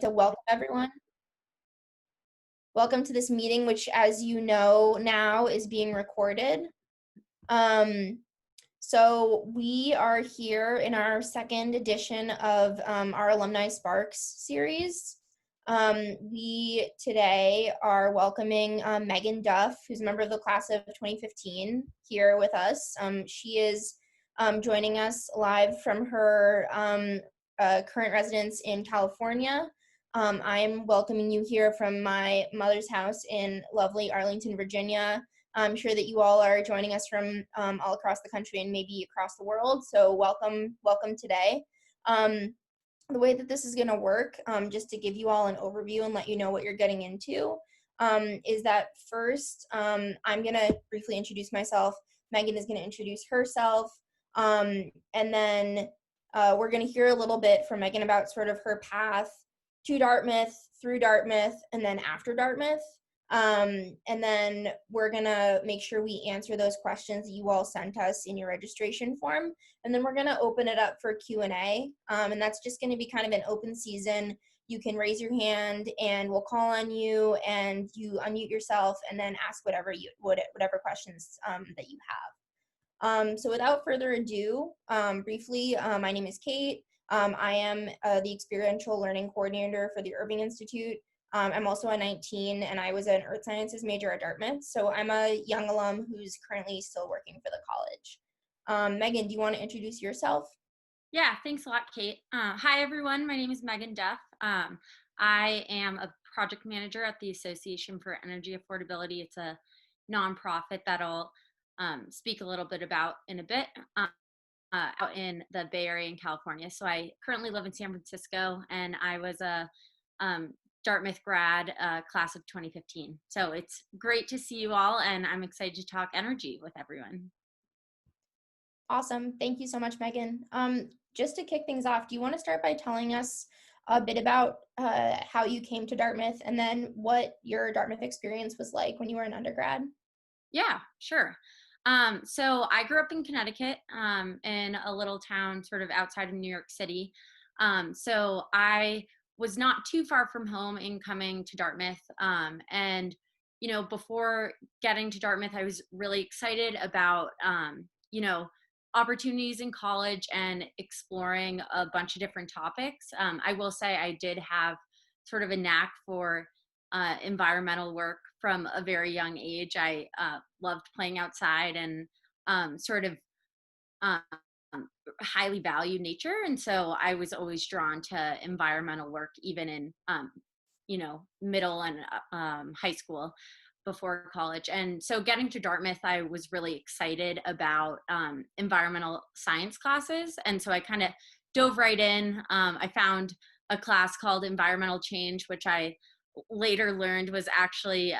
So welcome everyone. Welcome to this meeting, which as you know now is being recorded. So we are here in our second edition of our Alumni Sparks series. We today are welcoming Meghan Duff, who's a member of the class of 2015 here with us. She is joining us live from her current residence in California. I'm welcoming you here from my mother's house in lovely Arlington, Virginia. I'm sure that you all are joining us from all across the country and maybe across the world. So welcome today. The way that this is going to work, just to give you all an overview and let you know what you're getting into, is that first I'm going to briefly introduce myself. Meghan is going to introduce herself. And then we're going to hear a little bit from Meghan about sort of her path to Dartmouth, through Dartmouth, and then after Dartmouth. And then we're gonna make sure we answer those questions that you all sent us in your registration form. And then we're gonna open it up for Q&A. And that's just gonna be kind of an open season. You can raise your hand and we'll call on you and you unmute yourself and then ask whatever questions that you have. So without further ado, briefly, my name is Kate. I am the Experiential Learning Coordinator for the Irving Institute. I'm also a 19 and I was an Earth Sciences major at Dartmouth. So I'm a young alum who's currently still working for the college. Meghan, do you want to introduce yourself? Yeah, thanks a lot, Kate. Hi, everyone. My name is Meghan Duff. I am a project manager at the Association for Energy Affordability. It's a nonprofit that I'll speak a little bit about in a bit. Out in the Bay Area in California. So I currently live in San Francisco and I was a Dartmouth grad, class of 2015. So it's great to see you all and I'm excited to talk energy with everyone. Awesome. Thank you so much, Meghan. Just to kick things off, do you want to start by telling us a bit about how you came to Dartmouth and then what your Dartmouth experience was like when you were an undergrad? Yeah, sure. So I grew up in Connecticut, in a little town sort of outside of New York City. So I was not too far from home in coming to Dartmouth. And, you know, before getting to Dartmouth, I was really excited about, you know, opportunities in college and exploring a bunch of different topics. I will say I did have sort of a knack for environmental work from a very young age. I loved playing outside and sort of um, highly valued nature. And so I was always drawn to environmental work, even in, you know, middle and high school before college. And so getting to Dartmouth, I was really excited about environmental science classes. And so I kind of dove right in. I found a class called Environmental Change, which I later learned was actually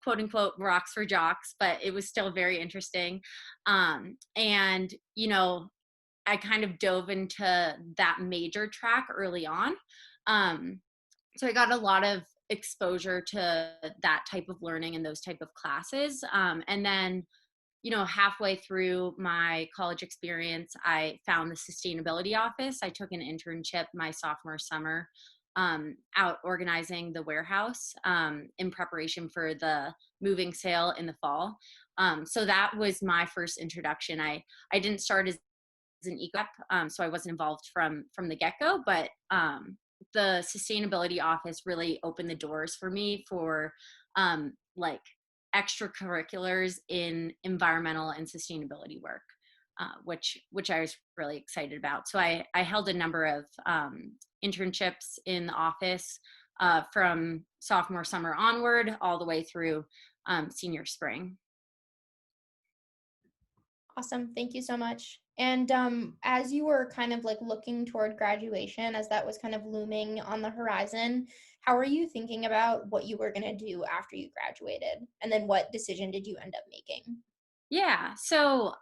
quote unquote rocks for jocks, but it was still very interesting. And, you know, I kind of dove into that major track early on. So I got a lot of exposure to that type of learning and those type of classes. And then, you know, halfway through my college experience, I found the sustainability office. I took an internship my sophomore summer out organizing the warehouse in preparation for the moving sale in the fall. So that was my first introduction. I didn't start as an e-rep, so I wasn't involved from the get-go, but the sustainability office really opened the doors for me for like extracurriculars in environmental and sustainability work. Which I was really excited about. So I held a number of internships in the office from sophomore summer onward, all the way through senior spring. Awesome. Thank you so much. And as you were kind of like looking toward graduation, as that was kind of looming on the horizon, how were you thinking about what you were going to do after you graduated? And then what decision did you end up making? Yeah. So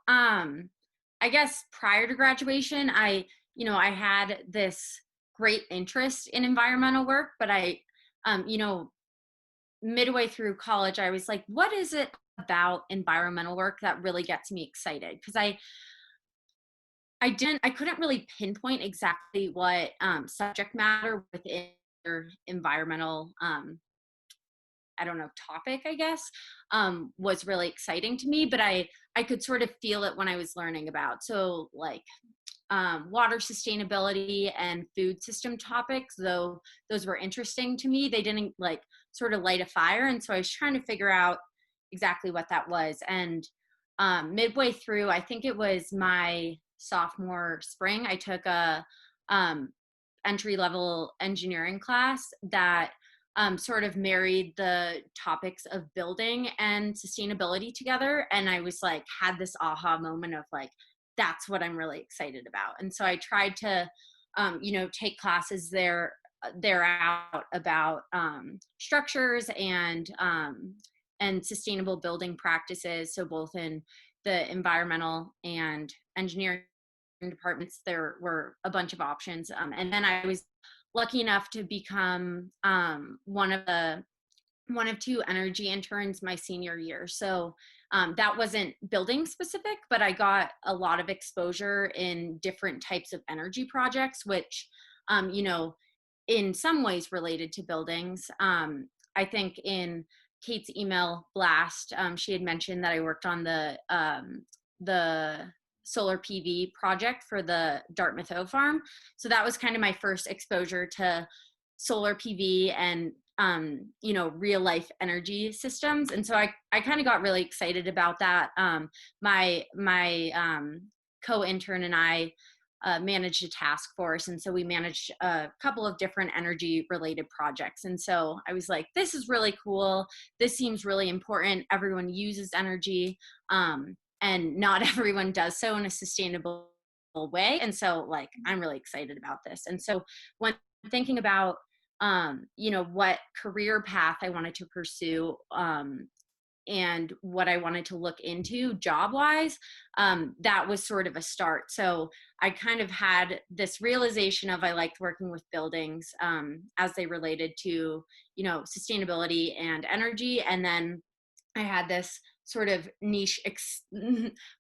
I guess prior to graduation, I had this great interest in environmental work, but you know, midway through college, I was like, what is it about environmental work that really gets me excited? Because I couldn't really pinpoint exactly what subject matter within environmental, I don't know, topic, I guess, was really exciting to me, but I could sort of feel it when I was learning about. So like water sustainability and food system topics, though those were interesting to me, they didn't like sort of light a fire. And so I was trying to figure out exactly what that was. And midway through, I think it was my sophomore spring, I took a entry level engineering class that sort of married the topics of building and sustainability together. And I was like, had this aha moment of like, that's what I'm really excited about. And so I tried to, take classes there out about structures and sustainable building practices. So both in the environmental and engineering departments, there were a bunch of options. And then I was lucky enough to become one of two energy interns my senior year. So that wasn't building specific, but I got a lot of exposure in different types of energy projects, which, in some ways related to buildings. I think in Kate's email blast, she had mentioned that I worked on the solar PV project for the Dartmouth O farm. So that was kind of my first exposure to solar PV and real life energy systems. And so I kind of got really excited about that. My co-intern and I managed a task force. And so we managed a couple of different energy related projects. And so I was like, this is really cool. This seems really important. Everyone uses energy, and not everyone does so in a sustainable way. And so like, I'm really excited about this. And so when thinking about what career path I wanted to pursue, and what I wanted to look into job wise, that was sort of a start. So I kind of had this realization of I liked working with buildings as they related to, sustainability and energy. And then I had this sort of niche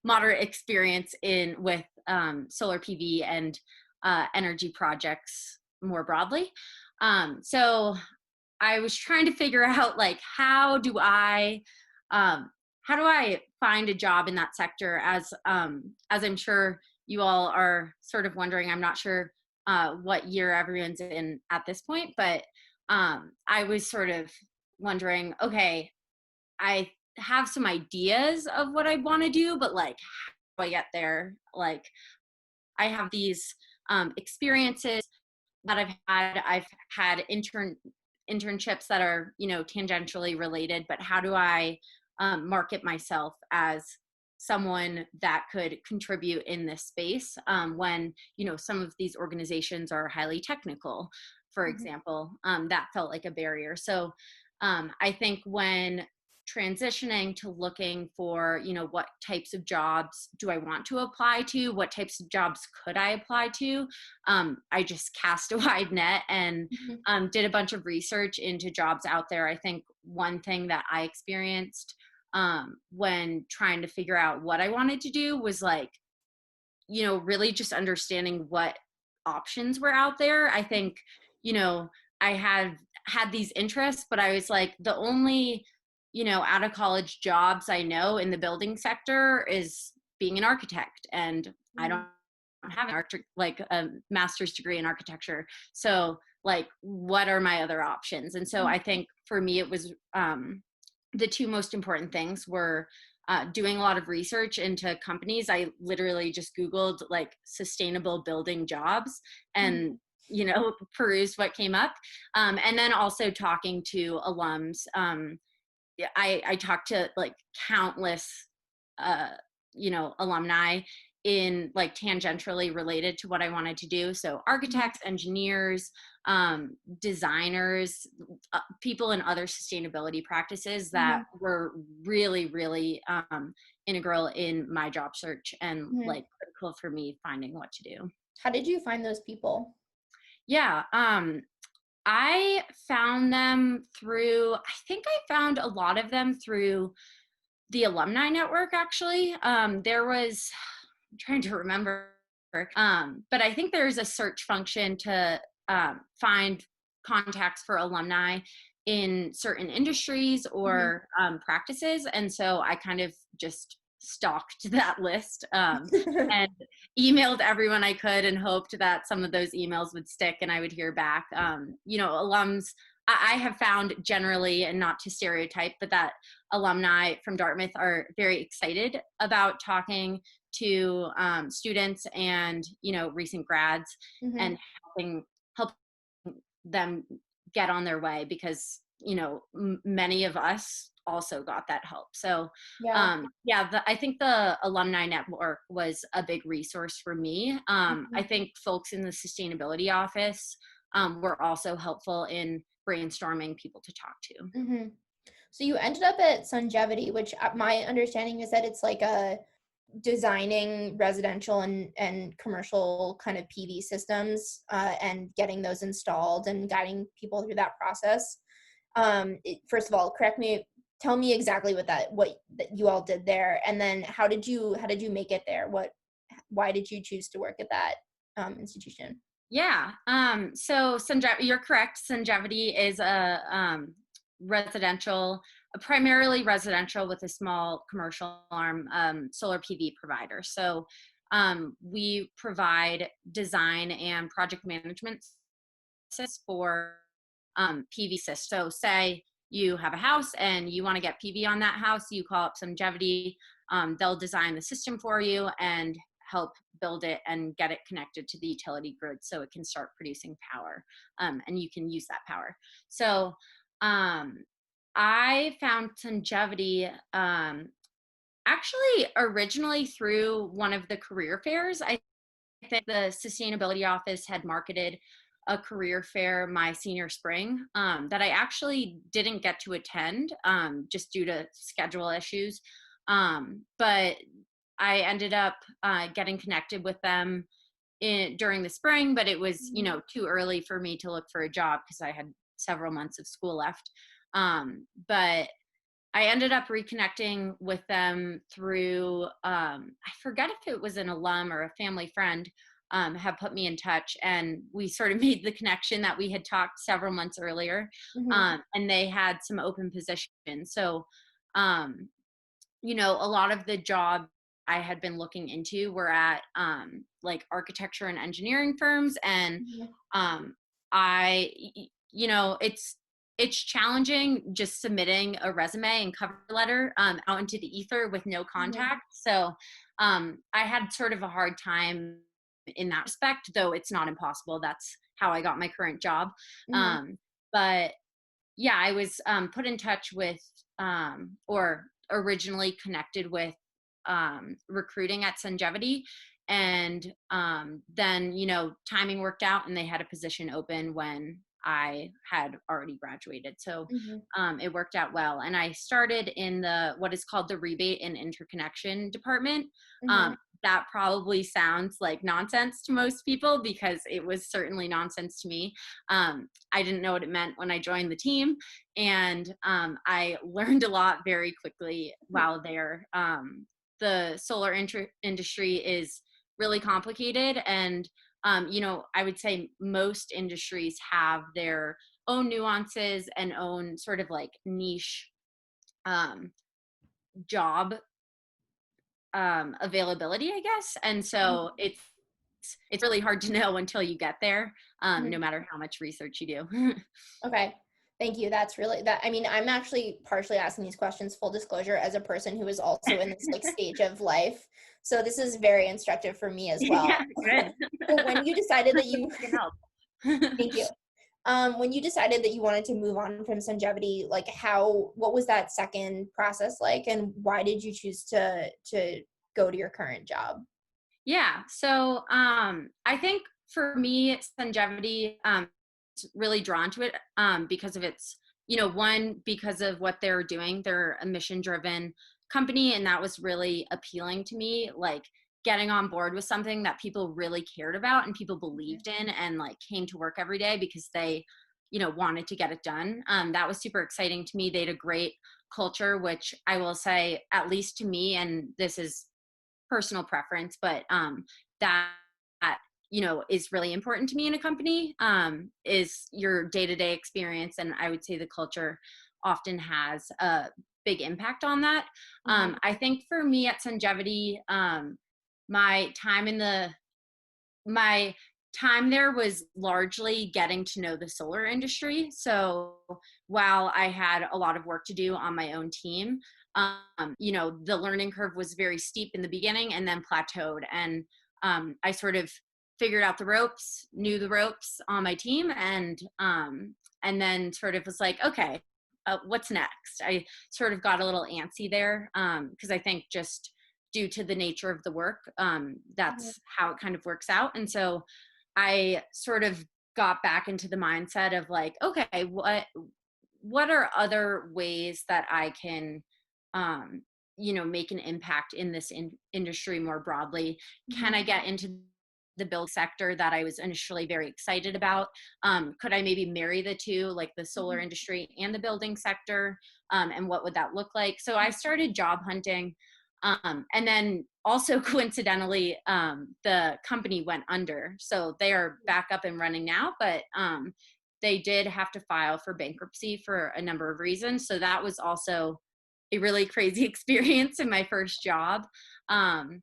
moderate experience with solar PV and energy projects more broadly. So I was trying to figure out like how do I find a job in that sector, as I'm sure you all are sort of wondering. I'm not sure what year everyone's in at this point, but I was sort of wondering, okay, I have some ideas of what I want to do, but like how do I get there? Like I have these experiences that I've had internships that are, tangentially related, but how do I market myself as someone that could contribute in this space when, some of these organizations are highly technical, for example, that felt like a barrier. So I think when transitioning to looking for, what types of jobs do I want to apply to? What types of jobs could I apply to? I just cast a wide net and did a bunch of research into jobs out there. I think one thing that I experienced when trying to figure out what I wanted to do was like, really just understanding what options were out there. I think, I had these interests, but I was like, the only out of college jobs I know in the building sector is being an architect. And I don't have a master's degree in architecture. So like, what are my other options? And so I think for me, it was the two most important things were doing a lot of research into companies. I literally just Googled like sustainable building jobs and perused what came up. And then also talking to alums. I talked to like countless, alumni in like tangentially related to what I wanted to do. So architects, engineers, designers, people in other sustainability practices that were really, really integral in my job search and like critical for me finding what to do. How did you find those people? Yeah. I found them through, I think I found a lot of them through the Alumni network, actually. There was, I'm trying to remember, but I think there's a search function to find contacts for alumni in certain industries Mhm. or practices. And so I kind of just stalked that list and emailed everyone I could and hoped that some of those emails would stick and I would hear back. Alums, I have found generally, and not to stereotype, but that alumni from Dartmouth are very excited about talking to students and, recent grads and Mhm. helping them get on their way because many of us also got that help. So Yeah. I think the alumni network was a big resource for me. I Mhm. think folks in the sustainability office were also helpful in brainstorming people to talk to. Mhm. So you ended up at Sungevity, which my understanding is that it's like a designing residential and commercial kind of PV systems, and getting those installed and guiding people through that process. First of all, tell me exactly what you all did there, and then how did you make it there? Why did you choose to work at that institution? Yeah. So you're correct. Sungevity is residential, primarily residential with a small commercial arm, solar PV provider. So we provide design and project management services for PV systems. So say you have a house and you want to get PV on that house, you call up Sungevity. They'll design the system for you and help build it and get it connected to the utility grid so it can start producing power, and you can use that power. So um, I found Sungevity actually originally through one of the career fairs. I think the sustainability office had marketed a career fair my senior spring that I actually didn't get to attend just due to schedule issues. But I ended up getting connected with them during the spring, but it was, Mhm. too early for me to look for a job because I had several months of school left. But I ended up reconnecting with them through, I forget if it was an alum or a family friend had put me in touch, and we sort of made the connection that we had talked several months earlier, Mhm. and they had some open positions. So, um, a lot of the jobs I had been looking into were at like architecture and engineering firms, and Mhm. um, it's challenging just submitting a resume and cover letter out into the ether with no Mhm. contact. So I had sort of a hard time in that respect, though it's not impossible. That's how I got my current job. Mhm. Um, but yeah, I was put in touch with or originally connected with recruiting at Sungevity. And then, timing worked out and they had a position open when I had already graduated. So Mhm. it worked out well. And I started in what is called the rebate and interconnection department. Mhm. Um, that probably sounds like nonsense to most people because it was certainly nonsense to me. I didn't know what it meant when I joined the team, and I learned a lot very quickly while there. The solar industry is really complicated, and I would say most industries have their own nuances and own sort of like niche um, job availability, I guess. And so it's really hard to know until you get there, no Mhm. matter how much research you do. Okay. Thank you. That's really that. I mean, I'm actually partially asking these questions, full disclosure, as a person who is also in this like stage of life. So this is very instructive for me as well. Yeah, good. So when you decided that you, I can help. thank you. When you decided that you wanted to move on from Sungevity, like what was that second process like, and why did you choose to go to your current job? Yeah. So I think for me, longevity, really drawn to it because of its, one, because of what they're doing. They're a mission driven company. And that was really appealing to me. Like getting on board with something that people really cared about and people Mhm. believed in and like came to work every day because they, wanted to get it done. That was super exciting to me. They had a great culture, which I will say, at least to me, and this is personal preference, but that is really important to me in a company, is your day-to-day experience. And I would say the culture often has a big impact on that. Mhm. I think for me at Sungevity, my time in the my time there was largely getting to know the solar industry. So while I had a lot of work to do on my own team, the learning curve was very steep in the beginning and then plateaued. And I sort of figured out the ropes, knew the ropes on my team, and then sort of was like, okay, what's next? I sort of got a little antsy there because I think just due to the nature of the work, Mhm. that's how it kind of works out. And so I sort of got back into the mindset of like, okay, what are other ways that I can, um, make an impact in this industry more broadly? Can I Mhm. get into the build sector that I was initially very excited about? Could I maybe marry the two, like the solar Mhm. industry and the building sector? And what would that look like? So I started job hunting. And then also coincidentally, the company went under. So they are back up and running now, but they did have to file for bankruptcy for a number of reasons. So that was also a really crazy experience in my first job. Um,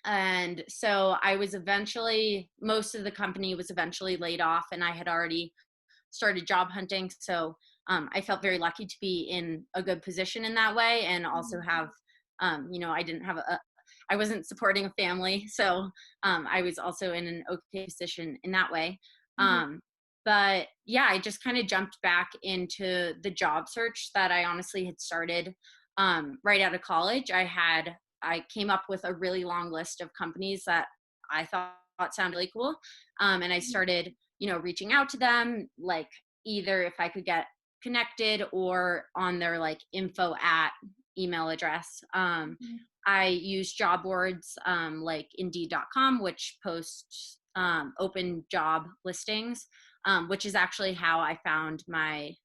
and so I was eventually, most of the company was eventually laid off, and I had already started job hunting. So I felt very lucky to be in a good position in that way, and also Mhm. have, I didn't have I wasn't supporting a family. So I was also in an okay position in that way. Mhm. Um, but yeah, I just kind of jumped back into the job search that I honestly had started right out of college. I came up with a really long list of companies that I thought sounded really cool. And I Mhm. started, reaching out to them, like either if I could get connected or on their like info at email address. Mhm. I use job boards like indeed.com, which posts open job listings, which is actually how I found my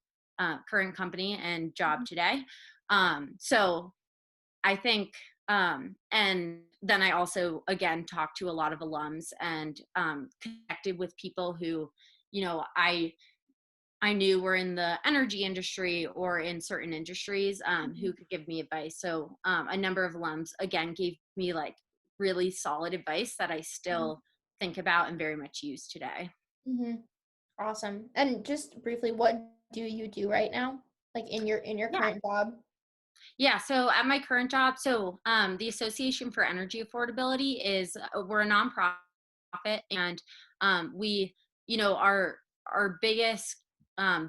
current company and job Mhm. today. So I think, and then I also, again, talked to a lot of alums and connected with people who, you know, I I knew were in the energy industry or in certain industries who Mhm. could give me advice. So a number of alums, again, gave me like really solid advice that I Mhm. still think about and very much use today. Mhm. Awesome. And just briefly, what do you do right now? Like in your Yeah. current job? Yeah, so at my current job, so the Association for Energy Affordability is we're a nonprofit, and we, our biggest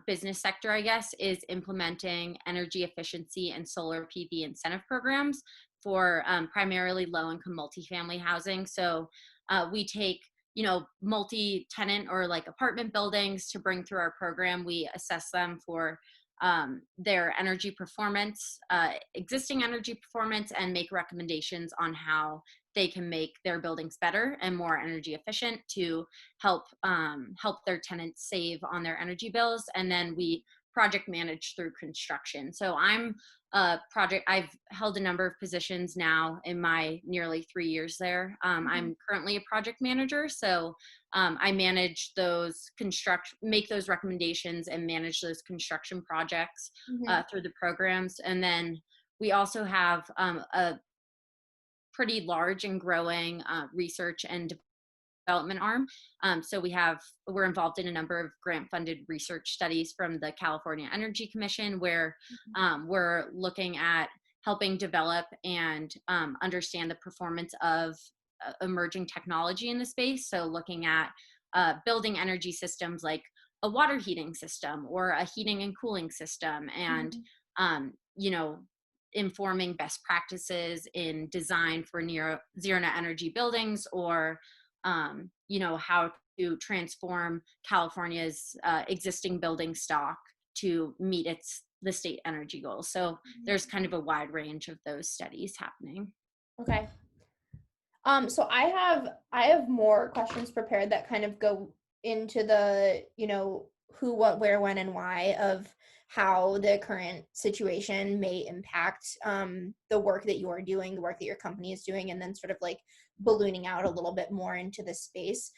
business sector, I guess, is implementing energy efficiency and solar PV incentive programs for primarily low-income multifamily housing. So we take multi-tenant or like apartment buildings to bring through our program. We assess them for their energy performance, existing energy performance, and make recommendations on how they can make their buildings better and more energy efficient to help their tenants save on their energy bills. And then we project manage through construction. So I'm a project. I've held a number of positions now in my nearly 3 years there. Mhm. I'm currently a project manager, so I manage make those recommendations and manage those construction projects Mhm. through the programs. And then we also have a pretty large and growing research and development arm. So we're involved in a number of grant funded research studies from the California Energy Commission, where Mhm. we're looking at helping develop and understand the performance of emerging technology in the space. So looking at building energy systems like a water heating system or a heating and cooling system, and Mhm. um, you know informing best practices in design for near zero net energy buildings, or how to transform California's existing building stock to meet the state energy goals. So Mhm. there's kind of a wide range of those studies happening. Okay. So I have more questions prepared that kind of go into the, who, what, where, when, and why of how the current situation may impact the work that you are doing, the work that your company is doing, and then sort of like ballooning out a little bit more into the space.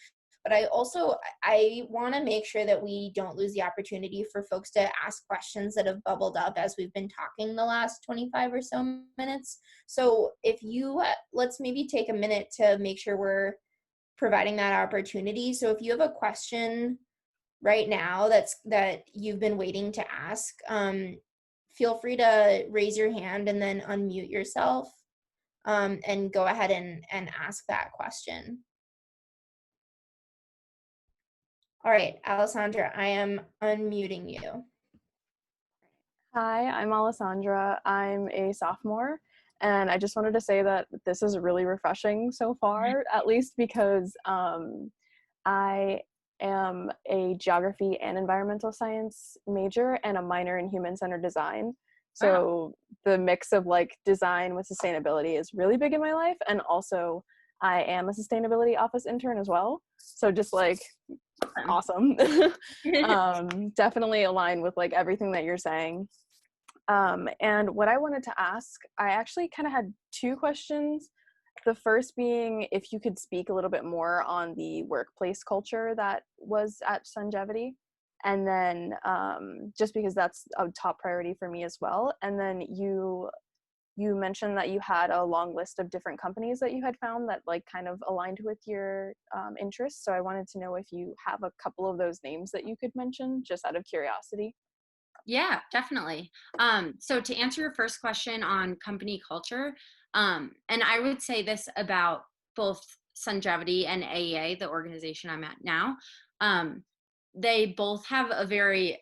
But I want to make sure that we don't lose the opportunity for folks to ask questions that have bubbled up as we've been talking the last 25 or so minutes. So if you let's maybe take a minute to make sure we're providing that opportunity. So if you have a question right now that you've been waiting to ask, feel free to raise your hand and then unmute yourself, and go ahead and ask that question. All right, Alessandra, I am unmuting you. Hi, I'm Alessandra. I'm a sophomore, and I just wanted to say that this is really refreshing so far, at least because I am a geography and environmental science major and a minor in human-centered design. So the mix of like design with sustainability is really big in my life, and also I am a sustainability office intern as well. So just like awesome. Definitely aligned with like everything that you're saying. And what I wanted to ask, I actually kind of had two questions. The first being if you could speak a little bit more on the workplace culture that was at Sungevity. And then just because that's a top priority for me as well. And then you mentioned that you had a long list of different companies that you had found that like kind of aligned with your interests. So I wanted to know if you have a couple of those names that you could mention, just out of curiosity. Yeah, definitely. So to answer your first question on company culture, and I would say this about both Sungevity and AEA, the organization I'm at now, they both have a very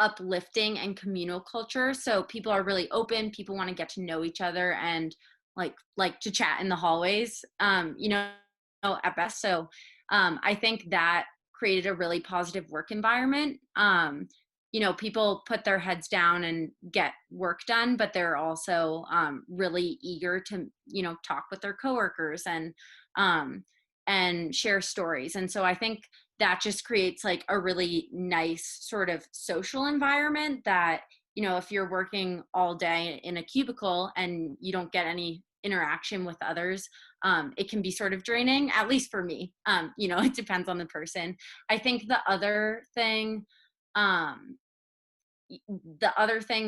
uplifting and communal culture. So people are really open. People want to get to know each other and like to chat in the hallways, at best. So I think that created a really positive work environment. People put their heads down and get work done, but they're also really eager to, talk with their coworkers and share stories. And so I think that just creates like a really nice sort of social environment that, if you're working all day in a cubicle and you don't get any interaction with others, it can be sort of draining, at least for me. It depends on the person. I think the other thing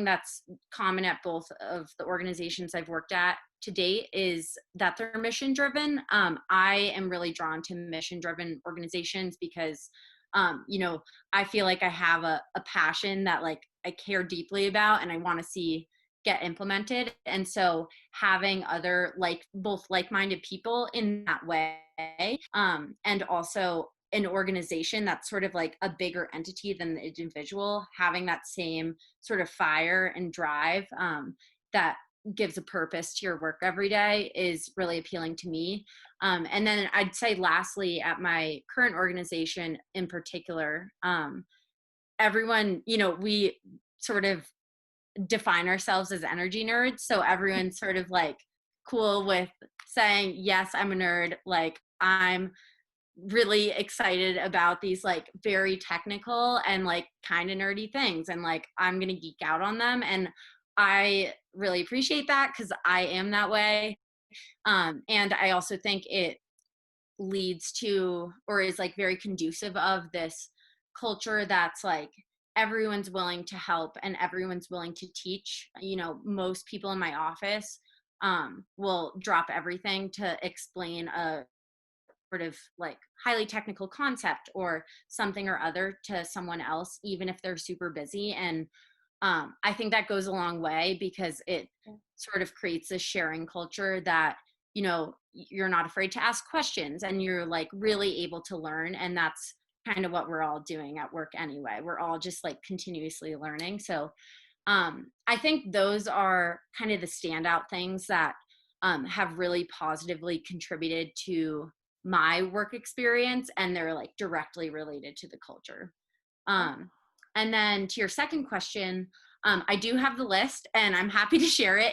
that's common at both of the organizations I've worked at to date is that they're mission driven. I am really drawn to mission driven organizations because, I feel like I have a passion that like I care deeply about and I want to see get implemented. And so having other both like-minded people in that way, and also an organization that's sort of like a bigger entity than the individual, having that same sort of fire and drive that gives a purpose to your work every day is really appealing to me. And then I'd say lastly, at my current organization in particular, everyone, we sort of define ourselves as energy nerds. So everyone's sort of like cool with saying, yes, I'm a nerd. Like I'm really excited about these like very technical and like kind of nerdy things. And like, I'm going to geek out on them. And I really appreciate that because I am that way. And I also think it leads to or is like very conducive of this culture that's like everyone's willing to help and everyone's willing to teach. Most people in my office will drop everything to explain a sort of like highly technical concept or something or other to someone else, even if they're super busy. And I think that goes a long way because it sort of creates a sharing culture that, you're not afraid to ask questions and you're like really able to learn. And that's kind of what we're all doing at work anyway. We're all just like continuously learning. So I think those are kind of the standout things that have really positively contributed to my work experience, and they're like directly related to the culture. And then to your second question, I do have the list and I'm happy to share it.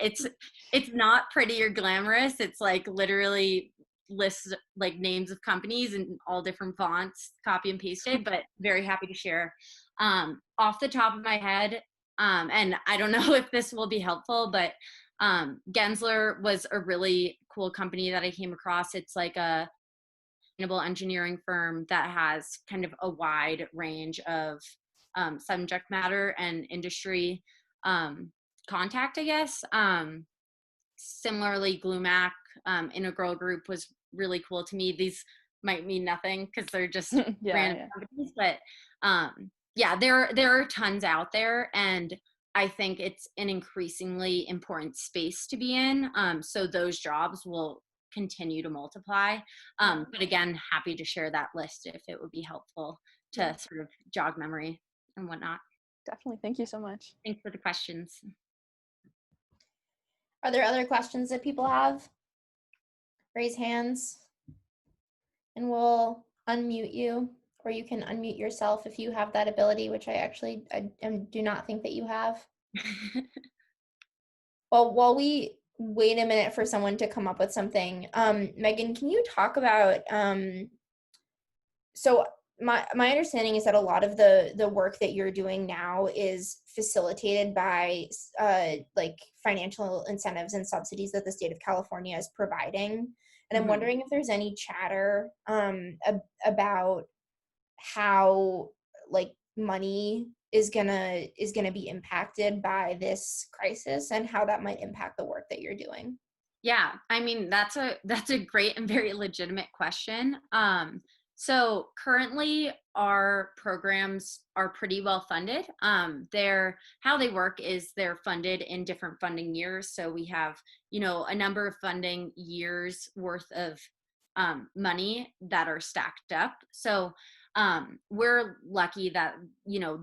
It's not pretty or glamorous. It's like literally lists like names of companies in all different fonts, copy and pasted, but very happy to share. Off the top of my head, and I don't know if this will be helpful, but Gensler was a really cool company that I came across. It's like a sustainable engineering firm that has kind of a wide range of subject matter and industry contact, I guess. Similarly, GlueMac, Integral Group was really cool to me. These might mean nothing because they're just random companies, but yeah, there are tons out there, and I think it's an increasingly important space to be in. So those jobs will continue to multiply. But again, happy to share that list if it would be helpful to sort of jog memory and whatnot. Definitely. Thank you so much. Thanks for the questions. Are there other questions that people have? Raise hands and we'll unmute you, or you can unmute yourself if you have that ability, which I do not think that you have. Well, while we wait a minute for someone to come up with something, Megan, can you talk about, so my understanding is that a lot of the work that you're doing now is facilitated by like financial incentives and subsidies that the state of California is providing. And I'm wondering if there's any chatter about how like money is gonna be impacted by this crisis and how that might impact the work that you're doing. Yeah, I mean, that's a great and very legitimate question. So currently our programs are pretty well funded. How they work is they're funded in different funding years. So we have, a number of funding years worth of money that are stacked up. So we're lucky that,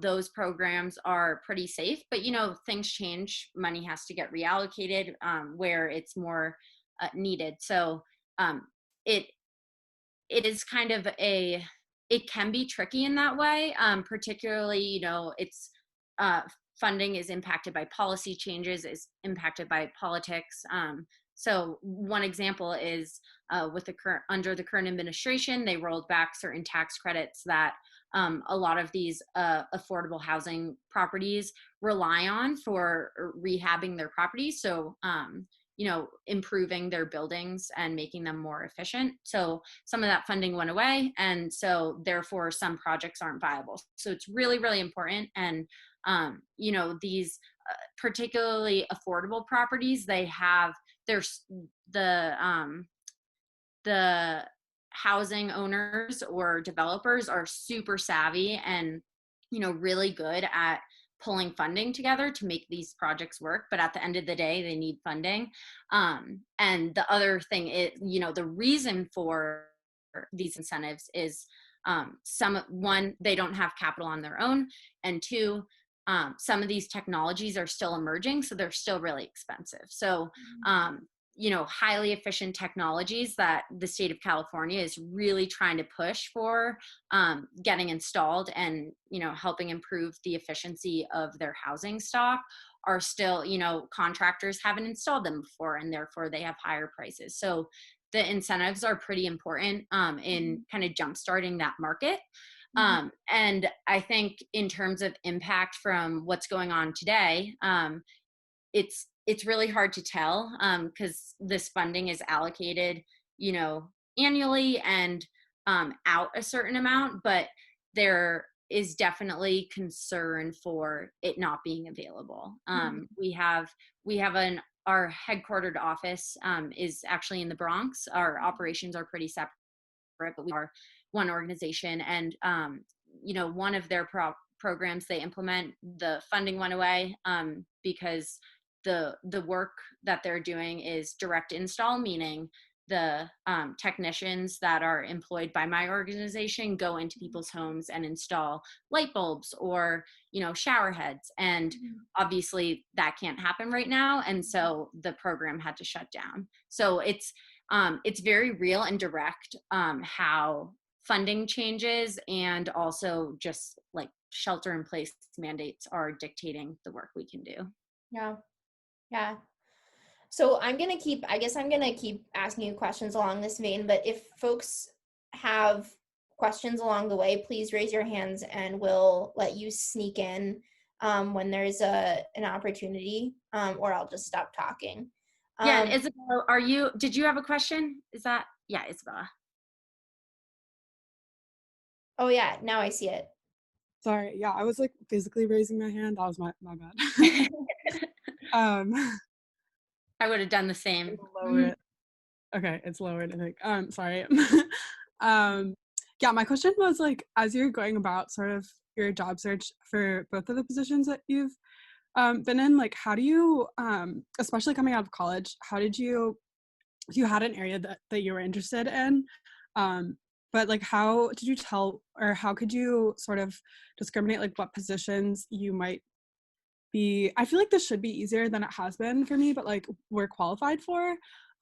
those programs are pretty safe, but, things change. Money has to get reallocated where it's more needed. So it is kind of it can be tricky in that way, particularly, it's funding is impacted by policy changes, is impacted by politics. So one example is under the current administration, they rolled back certain tax credits that a lot of these affordable housing properties rely on for rehabbing their properties. So improving their buildings and making them more efficient. So some of that funding went away, and so therefore some projects aren't viable. So it's really, really important. And these particularly affordable properties, there's the housing owners or developers are super savvy and really good at pulling funding together to make these projects work, but at the end of the day they need funding. And the other thing is, the reason for these incentives is one, they don't have capital on their own, and two, some of these technologies are still emerging, so they're still really expensive. So highly efficient technologies that the state of California is really trying to push for getting installed and, helping improve the efficiency of their housing stock are still, contractors haven't installed them before, and therefore they have higher prices. So the incentives are pretty important in kind of jumpstarting that market. And I think in terms of impact from what's going on today, it's really hard to tell because this funding is allocated, annually and out a certain amount, but there is definitely concern for it not being available. Our headquartered office is actually in the Bronx. Our operations are pretty separate, but we are one organization, and one of their programs they implement, the funding went away because the work that they're doing is direct install, meaning the technicians that are employed by my organization go into people's homes and install light bulbs or shower heads, and obviously that can't happen right now, and so the program had to shut down. So it's very real and direct how funding changes, and also just like shelter in place mandates are dictating the work we can do. Yeah. So I'm going to keep asking you questions along this vein, but if folks have questions along the way, please raise your hands and we'll let you sneak in when there's an opportunity, or I'll just stop talking. Yeah, and Isabella, did you have a question? Yeah, Isabella. Oh yeah, now I see it. Sorry, yeah, I was like physically raising my hand. That was my bad. um, I would have done the same. lower it. Okay, it's lowered, I think. Sorry. Yeah, my question was like, as you're going about sort of your job search for both of the positions that you've been in, like, how do you, especially coming out of college, how did you, if you had an area that you were interested in, but like, how did you tell, or how could you sort of discriminate like what positions you might be, I feel like this should be easier than it has been for me, but like we're qualified for,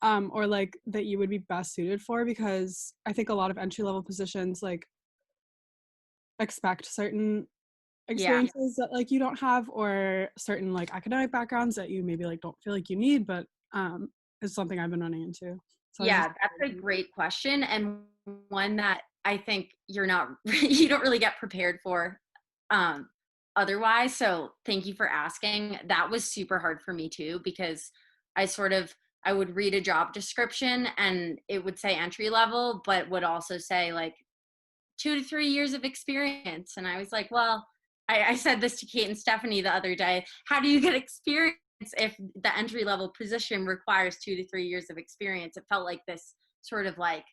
or like that you would be best suited for, because I think a lot of entry level positions like expect certain experiences that like you don't have, or certain like academic backgrounds that you maybe like don't feel like you need, but is something I've been running into. So Yeah, that's a great question, and one that I think you don't really get prepared for otherwise. So thank you for asking. That was super hard for me too, because I would read a job description and it would say entry level, but would also say like 2 to 3 years of experience. And I was like, well, I said this to Kate and Stephanie the other day. How do you get experience if the entry level position requires 2 to 3 years of experience? It felt like this sort of like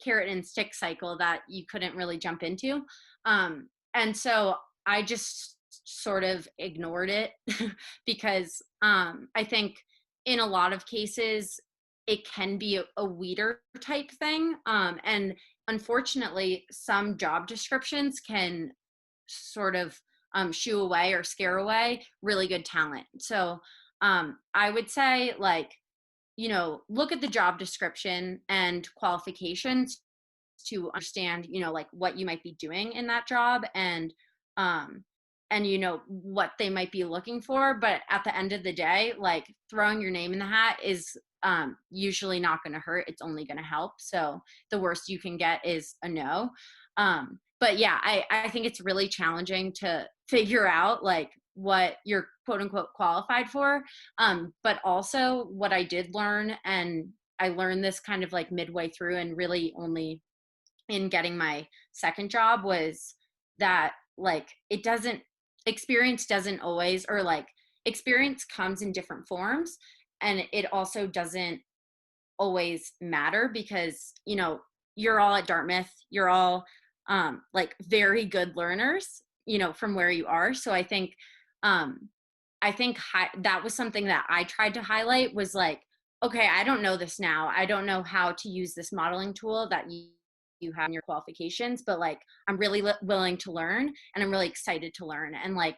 carrot and stick cycle that you couldn't really jump into. And so I just sort of ignored it because I think in a lot of cases, it can be a weeder type thing. And unfortunately, some job descriptions can sort of shoo away or scare away really good talent. So I would say, like, look at the job description and qualifications to understand, like what you might be doing in that job, um and what they might be looking for. But at the end of the day, like, throwing your name in the hat is usually not going to hurt. It's only going to help. So the worst you can get is a no. But yeah, I think it's really challenging to figure out like what you're quote unquote qualified for. But also what I did learn, and I learned this kind of like midway through and really only in getting my second job, was that like experience doesn't always, or like experience comes in different forms, and it also doesn't always matter, because you're all at Dartmouth, you're all like very good learners from where you are. So um that was something that I tried to highlight, was like, okay, I don't know this now, I don't know how to use this modeling tool that you have in your qualifications, but like I'm really willing to learn, and I'm really excited to learn. And like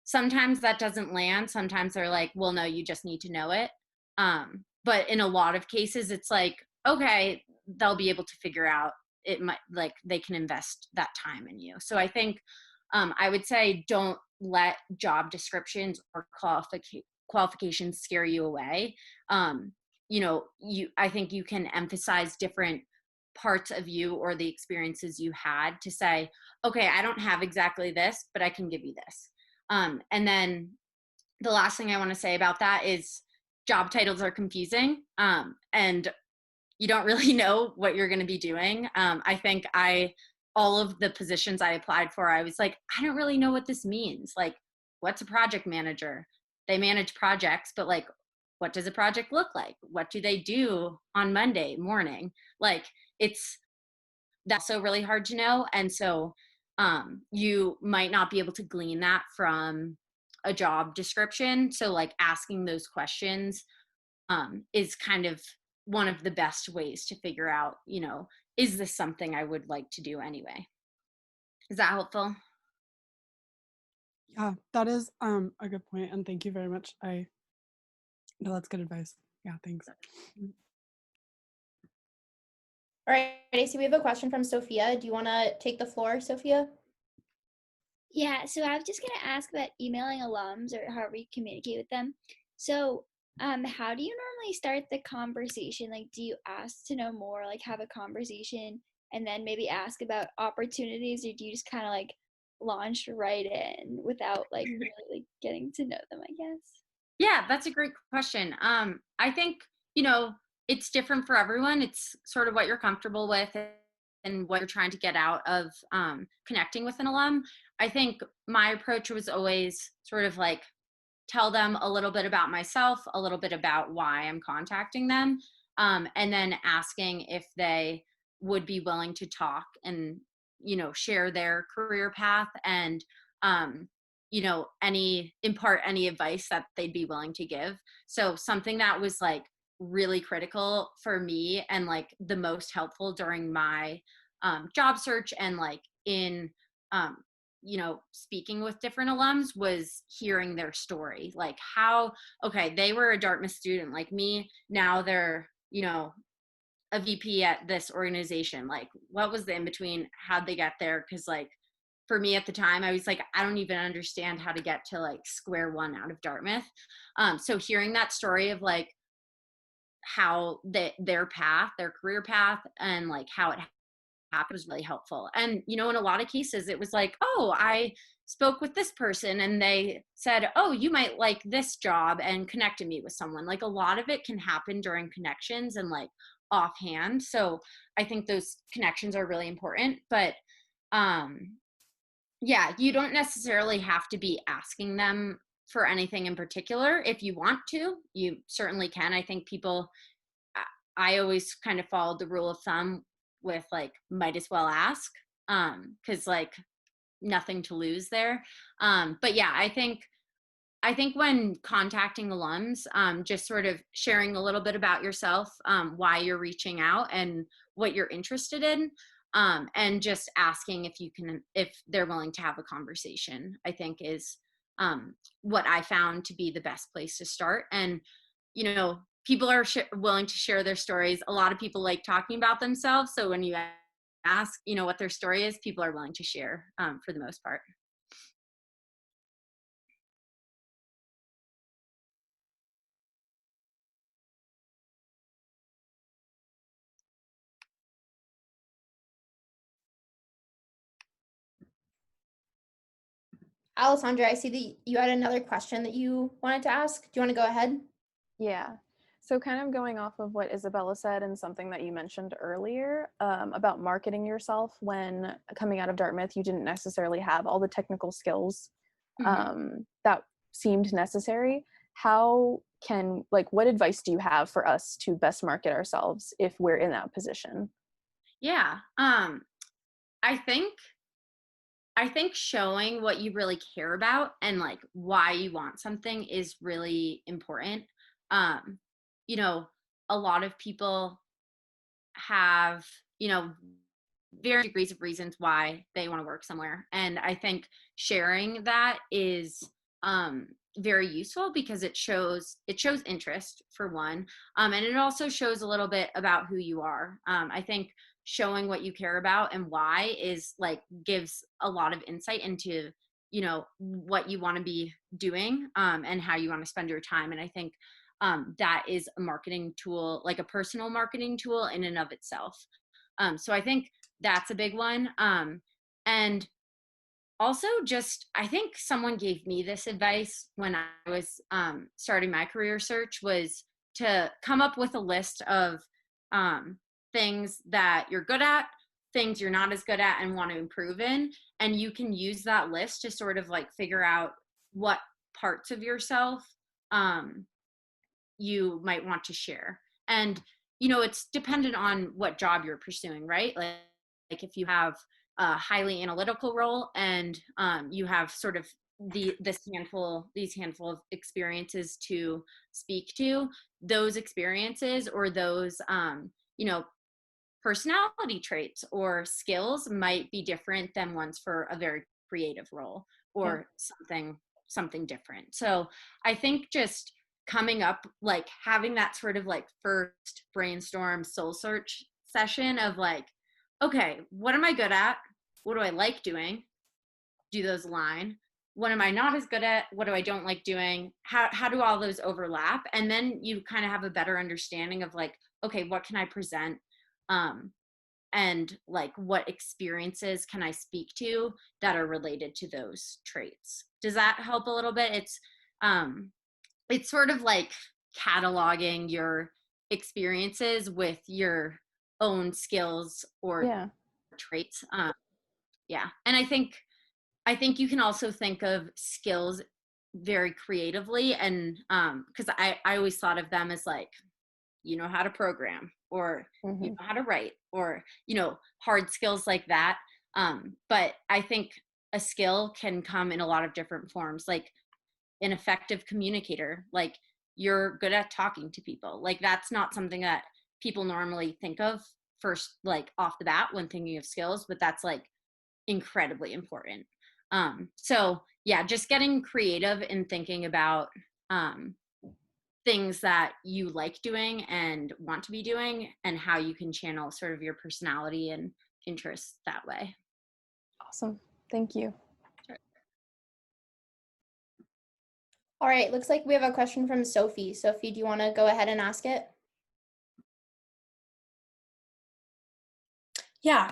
sometimes that doesn't land, sometimes they're like, well, no, you just need to know it. But in a lot of cases it's like, okay, they'll be able to figure out, it might, like, they can invest that time in you. So I think I would say don't let job descriptions or qualifications scare you away. I think you can emphasize different parts of you or the experiences you had to say, okay, I don't have exactly this, but I can give you this. And then the last thing I want to say about that is job titles are confusing, and you don't really know what you're going to be doing. I think all of the positions I applied for, I was like, I don't really know what this means. Like, what's a project manager? They manage projects, but like, what does a project look like? What do they do on Monday morning? Like, that's so really hard to know. And so you might not be able to glean that from a job description. So like asking those questions is kind of one of the best ways to figure out, is this something I would like to do anyway? Is that helpful? Yeah, that is a good point, and thank you very much. No, that's good advice. Yeah, thanks. All right, so we have a question from Sophia. Do you want to take the floor, Sophia? Yeah, so I was just going to ask about emailing alums or however you communicate with them. So, how do you normally start the conversation? Like, do you ask to know more, like have a conversation, and then maybe ask about opportunities, or do you just kind of like launched right in without like really like getting to know them, I guess? Yeah, that's a great question. I think, you know, it's different for everyone. It's sort of what you're comfortable with and what you're trying to get out of connecting with an alum. I think my approach was always sort of like tell them a little bit about myself, a little bit about why I'm contacting them, and then asking if they would be willing to talk and, you know, share their career path and, you know, impart any advice that they'd be willing to give. So something that was like really critical for me and like the most helpful during my job search and like in um, you know, speaking with different alums was hearing their story. Like how, okay, they were a Dartmouth student like me. Now they're, you know, a VP at this organization. Like what was the in between? How'd they get there? Cause like for me at the time, I was like, I don't even understand how to get to like square one out of Dartmouth. So hearing that story of like how their path, their career path and like how it app was really helpful. And, you know, in a lot of cases, it was like, oh, I spoke with this person and they said, oh, you might like this job and connected me with someone. Like a lot of it can happen during connections and like offhand. So I think those connections are really important. But yeah, you don't necessarily have to be asking them for anything in particular. If you want to, you certainly can. I think people, I always kind of followed the rule of thumb with like might as well ask because like nothing to lose there. But yeah, I think when contacting alums, just sort of sharing a little bit about yourself, why you're reaching out and what you're interested in, and just asking if they're willing to have a conversation, I think is what I found to be the best place to start. And, you know, people are willing to share their stories. A lot of people like talking about themselves. So when you ask, you know, what their story is, people are willing to share for the most part. Alessandra, I see that you had another question that you wanted to ask. Do you want to go ahead? Yeah. So kind of going off of what Isabella said and something that you mentioned earlier about marketing yourself when coming out of Dartmouth, you didn't necessarily have all the technical skills that seemed necessary. How can, like, what advice do you have for us to best market ourselves if we're in that position? Yeah. I think showing what you really care about and like why you want something is really important. Um, you know, a lot of people have, you know, varying degrees of reasons why they want to work somewhere. And I think sharing that is very useful because it shows interest for one. And it also shows a little bit about who you are. I think showing what you care about and why is like gives a lot of insight into, you know, what you want to be doing and how you want to spend your time. And I think that is a marketing tool, like a personal marketing tool in and of itself. So I think that's a big one. And also just, I think someone gave me this advice when I was starting my career search was to come up with a list of things that you're good at, things you're not as good at and want to improve in. And you can use that list to sort of like figure out what parts of yourself you might want to share. And, you know, it's dependent on what job you're pursuing, right? Like if you have a highly analytical role and you have sort of these handful of experiences to speak to, those experiences or those, you know, personality traits or skills might be different than ones for a very creative role or something different. So I think just coming up, like having that sort of like first brainstorm soul search session of like, okay, what am I good at? What do I like doing? Do those align? What am I not as good at? What do I don't like doing? How do all those overlap? And then you kind of have a better understanding of like, okay, what can I present? and like what experiences can I speak to that are related to those traits. Does that help a little bit? It's sort of like cataloging your experiences with your own skills or Yeah. traits. Yeah. And I think you can also think of skills very creatively, and because I always thought of them as like, you know how to program, or you Hmm. know how to write, or hard skills like that. But I think a skill can come in a lot of different forms, like an effective communicator, like you're good at talking to people. Like that's not something that people normally think of first, like off the bat when thinking of skills, but that's like incredibly important. So yeah, just getting creative and thinking about um, things that you like doing and want to be doing, and how you can channel sort of your personality and interests that way. Awesome. Thank you. All right, looks like we have a question from Sophie. Sophie, do you want to go ahead and ask it? Yeah.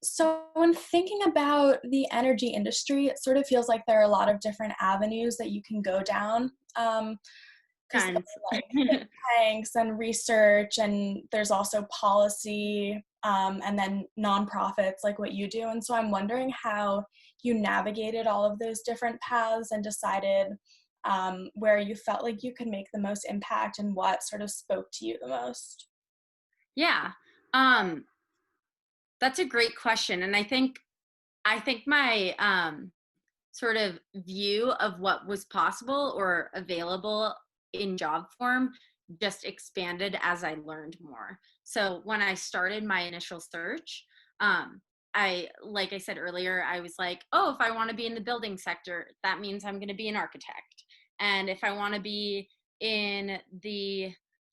So when thinking about the energy industry, it sort of feels like there are a lot of different avenues that you can go down. Because And like think tanks and research, and there's also policy, and then nonprofits like what you do. And so I'm wondering how you navigated all of those different paths and decided where you felt like you could make the most impact and what sort of spoke to you the most. yeah, that's a great question. And I think my sort of view of what was possible or available in job form just expanded as I learned more. So when I started my initial search, like I said earlier, I was like, oh, if I want to be in the building sector, that means I'm going to be an architect. And if I want to be if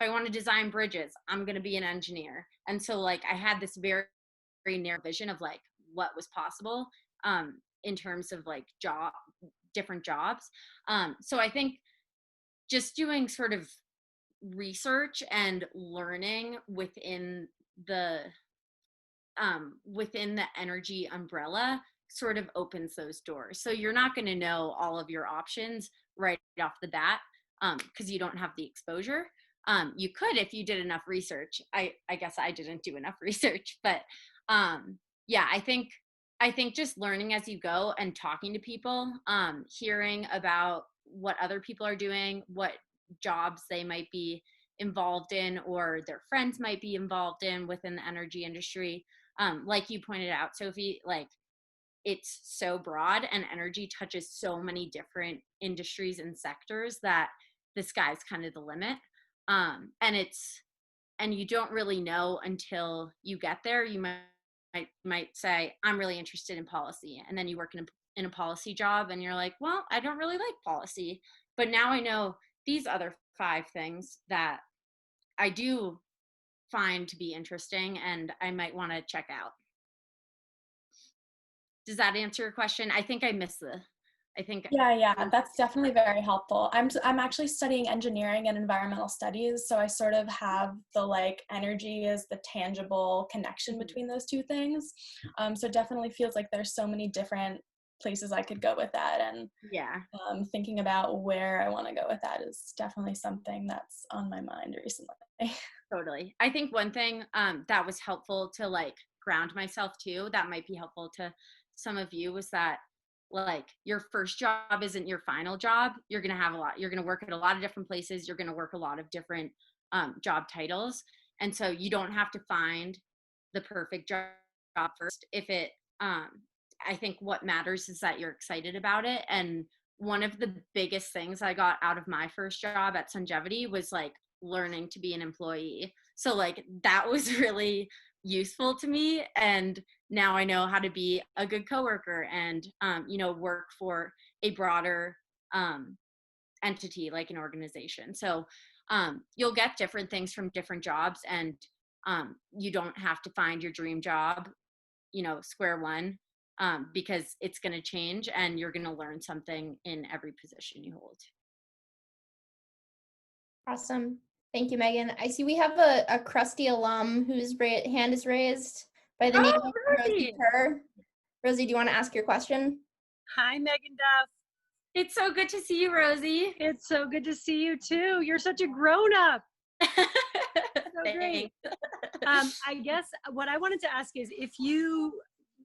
I want to design bridges, I'm going to be an engineer. And so like I had this very, very narrow vision of like what was possible. In terms of like different jobs. So I think just doing sort of research and learning within the energy umbrella sort of opens those doors. So you're not going to know all of your options right off the bat, because you don't have the exposure. You could if you did enough research. I guess I didn't do enough research, but yeah, I think just learning as you go and talking to people, hearing about what other people are doing, what jobs they might be involved in or their friends might be involved in within the energy industry. Like you pointed out, Sophie, like it's so broad and energy touches so many different industries and sectors that the sky's kind of the limit. And you don't really know until you get there. You might say, I'm really interested in policy, and then you work in a policy job and you're like, well, I don't really like policy, but now I know these other 5 things that I do find to be interesting and I might want to check out. Does that answer your question? I think I missed I think. Yeah, that's definitely very helpful. I'm actually studying engineering and environmental studies, so I sort of have the like energy as the tangible connection between those two things. So it definitely feels like there's so many different places I could go with that, and Yeah, thinking about where I want to go with that is definitely something that's on my mind recently. totally. I think one thing that was helpful to like ground myself too, that might be helpful to some of you, was that like your first job isn't your final job. You're going to have you're going to work at a lot of different places. You're going to work a lot of different job titles. And so you don't have to find the perfect job first. I think what matters is that you're excited about it. And one of the biggest things I got out of my first job at Sungevity was like learning to be an employee. So like that was really useful to me. And now I know how to be a good coworker and work for a broader entity like an organization. So you'll get different things from different jobs, and you don't have to find your dream job, square one, because it's going to change and you're going to learn something in every position you hold. Awesome. Thank you, Megan. I see we have a crusty alum whose hand is raised by the name of Rosie Kerr. Rosie, do you want to ask your question? Hi, Meghan Duff. It's so good to see you, Rosie. It's so good to see you too. You're such a grown-up. So great. I guess what I wanted to ask is, if you,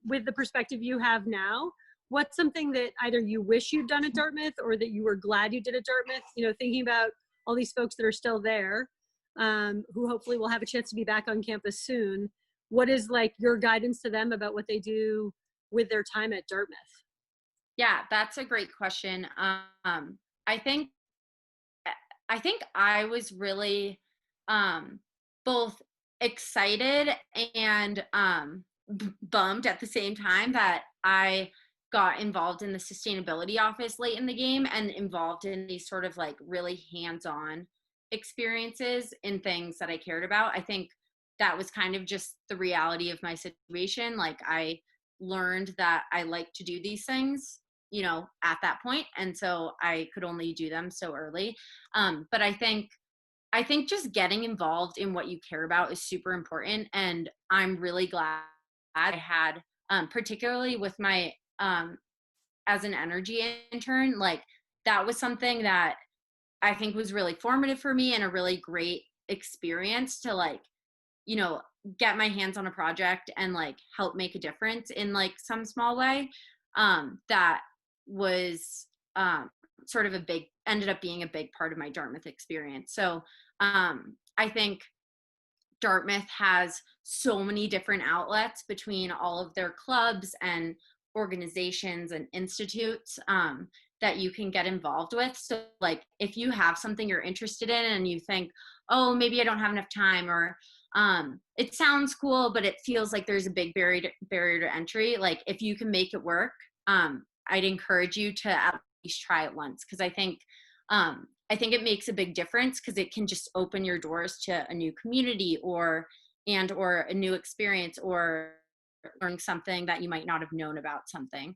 with the perspective you have now, what's something that either you wish you'd done at Dartmouth or that you were glad you did at Dartmouth? You know, thinking about all these folks that are still there, who hopefully will have a chance to be back on campus soon. What is like your guidance to them about what they do with their time at Dartmouth? Yeah, that's a great question. I think I was really both excited and bummed at the same time that I got involved in the sustainability office late in the game and involved in these sort of like really hands-on experiences in things that I cared about. I think that was kind of just the reality of my situation. Like, I learned that I like to do these things, you know, at that point, and so I could only do them so early. But I think just getting involved in what you care about is super important, and I'm really glad I had, particularly with my as an energy intern, like that was something that I think was really formative for me and a really great experience to, like, you know, get my hands on a project and like help make a difference in like some small way. That was sort of ended up being a big part of my Dartmouth experience. So I think Dartmouth has so many different outlets between all of their clubs and organizations and institutes that you can get involved with. So like, if you have something you're interested in and you think, oh, maybe I don't have enough time, or it sounds cool, but it feels like there's a big barrier to entry. Like, if you can make it work, I'd encourage you to at least try it once. Cause I think it makes a big difference, because it can just open your doors to a new community or a new experience, or learning something that you might not have known about something.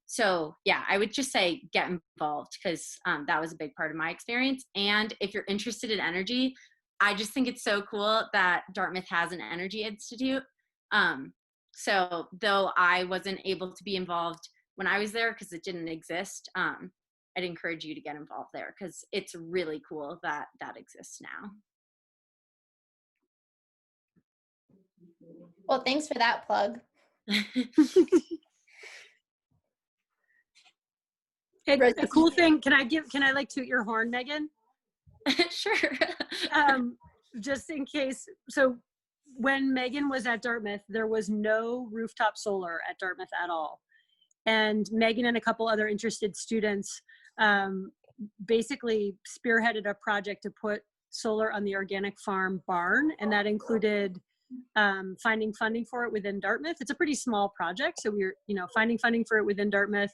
So yeah, I would just say get involved, because that was a big part of my experience. And if you're interested in energy, I just think it's so cool that Dartmouth has an energy institute. So though I wasn't able to be involved when I was there because it didn't exist, I'd encourage you to get involved there, because it's really cool that that exists now. Well, thanks for that plug. A cool thing, can I like toot your horn, Megan? Sure. Just in case. So when Megan was at Dartmouth, there was no rooftop solar at Dartmouth at all. And Megan and a couple other interested students basically spearheaded a project to put solar on the organic farm barn. And that included finding funding for it within Dartmouth. It's a pretty small project. So we're, finding funding for it within Dartmouth,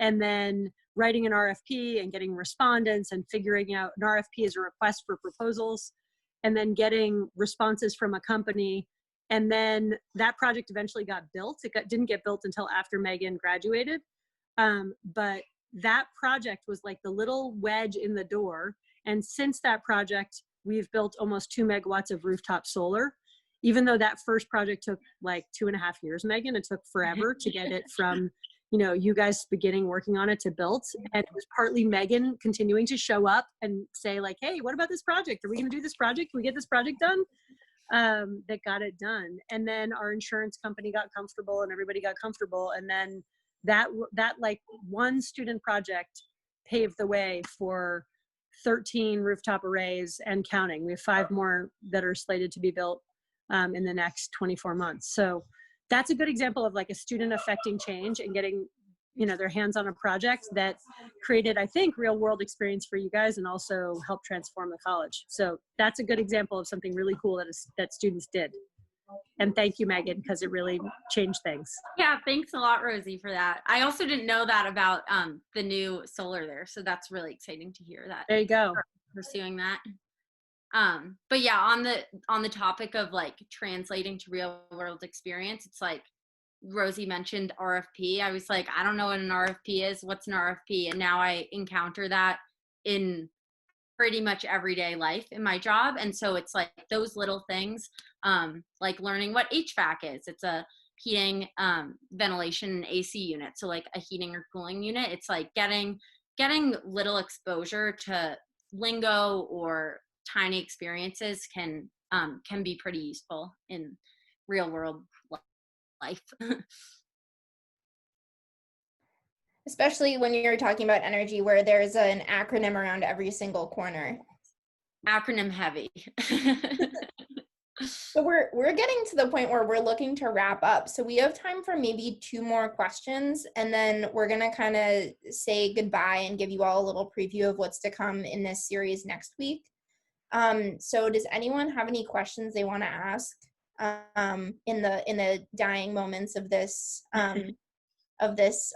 and then writing an RFP and getting respondents and figuring out an RFP is a request for proposals, and then getting responses from a company. And then that project eventually got built. Didn't get built until after Megan graduated. But that project was like the little wedge in the door. And since that project, we've built almost 2 megawatts of rooftop solar. Even though that first project took like 2.5 years, Megan, it took forever to get it from, you guys beginning working on it to built. And it was partly Megan continuing to show up and say like, hey, what about this project? Are we going to do this project? Can we get this project done? That got it done. And then our insurance company got comfortable and everybody got comfortable. And then that like one student project paved the way for 13 rooftop arrays and counting. We have 5 more that are slated to be built in the next 24 months. So that's a good example of like a student affecting change and getting, their hands on a project that created, I think, real world experience for you guys and also helped transform the college. So that's a good example of something really cool that students did. And thank you, Megan, because it really changed things. Yeah, thanks a lot, Rosie, for that. I also didn't know that about the new solar there. So that's really exciting to hear that. There you go. Pursuing that. But yeah, on the topic of like translating to real world experience, it's like Rosie mentioned RFP. I was like, I don't know what an RFP is. What's an RFP? And now I encounter that in pretty much everyday life in my job. And so it's like those little things, like learning what HVAC is. It's a heating, ventilation, and AC unit. So like a heating or cooling unit, it's like getting little exposure to lingo or tiny experiences can be pretty useful in real world life. Especially when you're talking about energy, where there's an acronym around every single corner. Acronym heavy. So we're getting to the point where we're looking to wrap up. So we have time for maybe 2 more questions, and then we're gonna kind of say goodbye and give you all a little preview of what's to come in this series next week. So does anyone have any questions they want to ask in the dying moments of this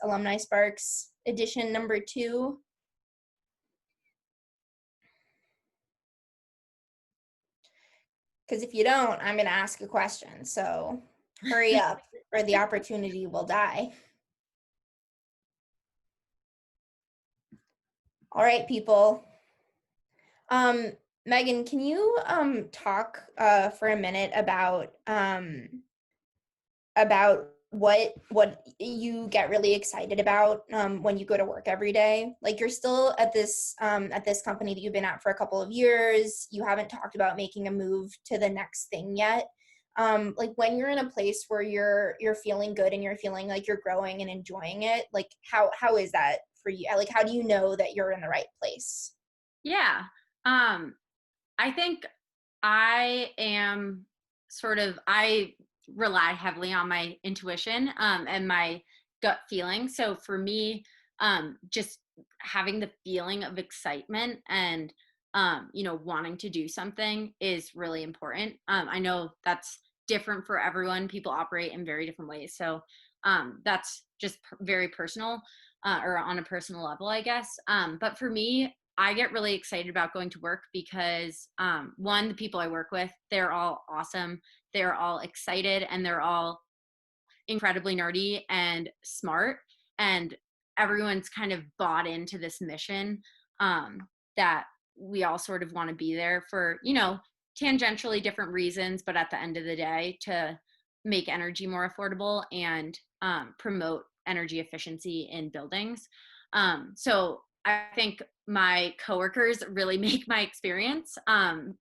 Alumni Sparks edition number 2? Because if you don't, I'm going to ask a question. So hurry up or the opportunity will die. All right, people. Megan, can you talk for a minute about what you get really excited about when you go to work every day? Like, you're still at this company that you've been at for a couple of years. You haven't talked about making a move to the next thing yet. Like, when you're in a place where you're feeling good and you're feeling like you're growing and enjoying it, like how is that for you? Like, how do you know that you're in the right place? Yeah. I think I am I rely heavily on my intuition and my gut feeling. So for me, just having the feeling of excitement and wanting to do something is really important. I know that's different for everyone. People operate in very different ways. So that's just very personal or on a personal level, I guess. But for me, I get really excited about going to work because one, the people I work with, they're all awesome. They're all excited and they're all incredibly nerdy and smart. And everyone's kind of bought into this mission that we all sort of want to be there for, tangentially different reasons, but at the end of the day, to make energy more affordable and promote energy efficiency in buildings. So I think my coworkers really make my experience.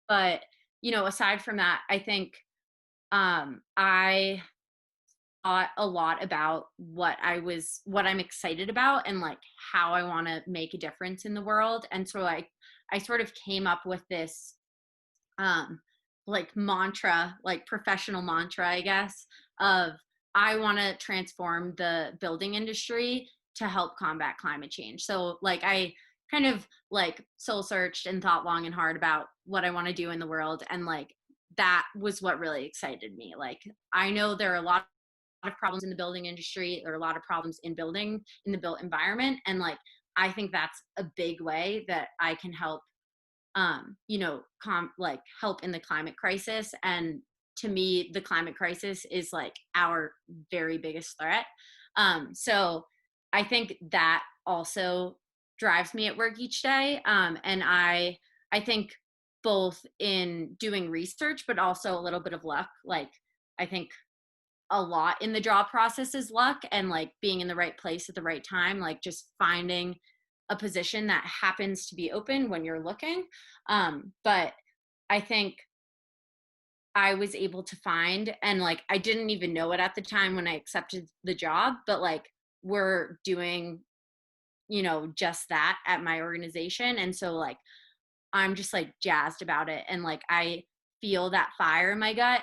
But, aside from that, I think I thought a lot about what I'm excited about and like how I want to make a difference in the world. And so I sort of came up with this like mantra, like professional mantra, I guess, of I want to transform the building industry to help combat climate change. So like I kind of like soul searched and thought long and hard about what I want to do in the world. And like that was what really excited me. Like I know there are a lot of problems in the building industry. There are a lot of problems in the built environment. And like I think that's a big way that I can help help in the climate crisis. And to me, the climate crisis is like our very biggest threat. So I think that also drives me at work each day. And I think both in doing research, but also a little bit of luck. Like I think a lot in the job process is luck and like being in the right place at the right time, like just finding a position that happens to be open when you're looking. But I think I was able to find, and like I didn't even know it at the time when I accepted the job, but like we're doing just that at my organization. And so like I'm just like jazzed about it, and like I feel that fire in my gut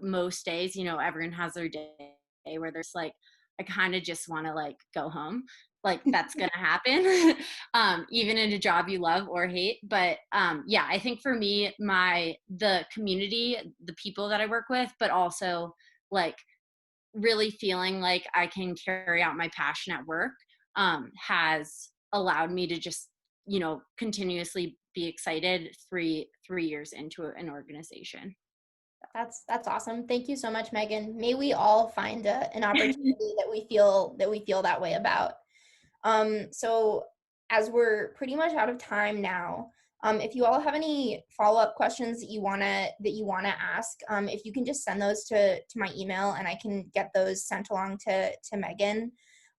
most days. Everyone has their day where there's like I kind of just want to like go home. Like that's gonna happen even in a job you love or hate. But yeah, I think for me, the community, the people that I work with, but also like really feeling like I can carry out my passion at work has allowed me to just continuously be excited 3 years into an organization. That's awesome. Thank you so much, Megan. May we all find an opportunity that we feel that way about. So as we're pretty much out of time now, If you all have any follow-up questions that you wanna ask, if you can just send those to my email, and I can get those sent along to Megan.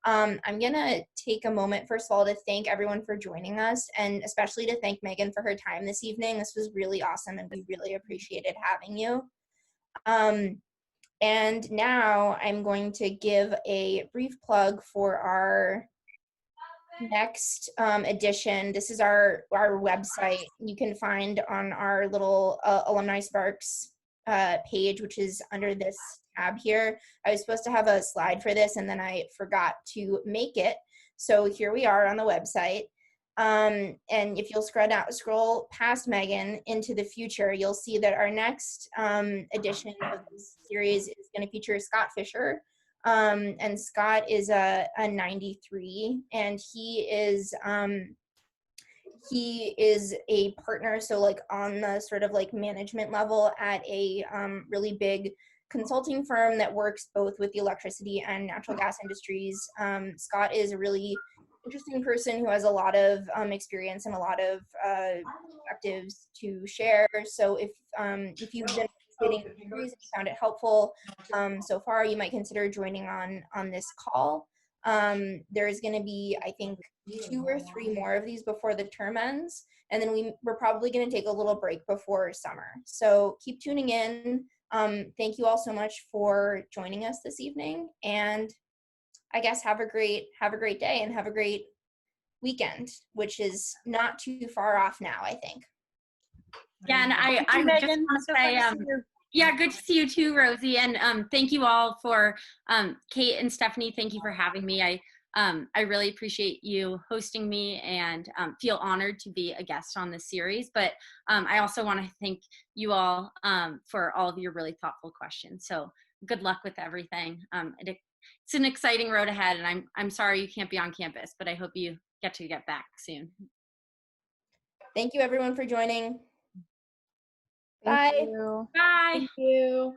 I'm gonna take a moment, first of all, to thank everyone for joining us, and especially to thank Megan for her time this evening. This was really awesome, and we really appreciated having you. And now I'm going to give a brief plug for our next edition. This is our website. You can find on our little Alumni Sparks page, which is under this tab here. I was supposed to have a slide for this, and then I forgot to make it. So here we are on the website. And if you'll scroll past Megan into the future, you'll see that our next edition of this series is going to feature Scott Fisher. And Scott is a 93, and he is a partner, so like on the sort of like management level at a really big consulting firm that works both with the electricity and natural gas industries. Scott is a really interesting person who has a lot of experience and a lot of perspectives to share. So if you've been participating in the series and you found it helpful so far, you might consider joining on this call. There's going to be, I think, 2 or 3 more of these before the term ends, and then we're probably going to take a little break before summer. So keep tuning in. Thank you all so much for joining us this evening, and I guess have a great day and have a great weekend, which is not too far off now, I think. Yeah, and I just want to say, yeah, good to see you too, Rosie, and thank you all for Kate and Stephanie. Thank you for having me. I really appreciate you hosting me, and feel honored to be a guest on this series. But I also want to thank you all for all of your really thoughtful questions. So good luck with everything. It's an exciting road ahead, and I'm sorry you can't be on campus, but I hope you get back soon. Thank you everyone for joining. Thank Bye. you. Bye. Thank you.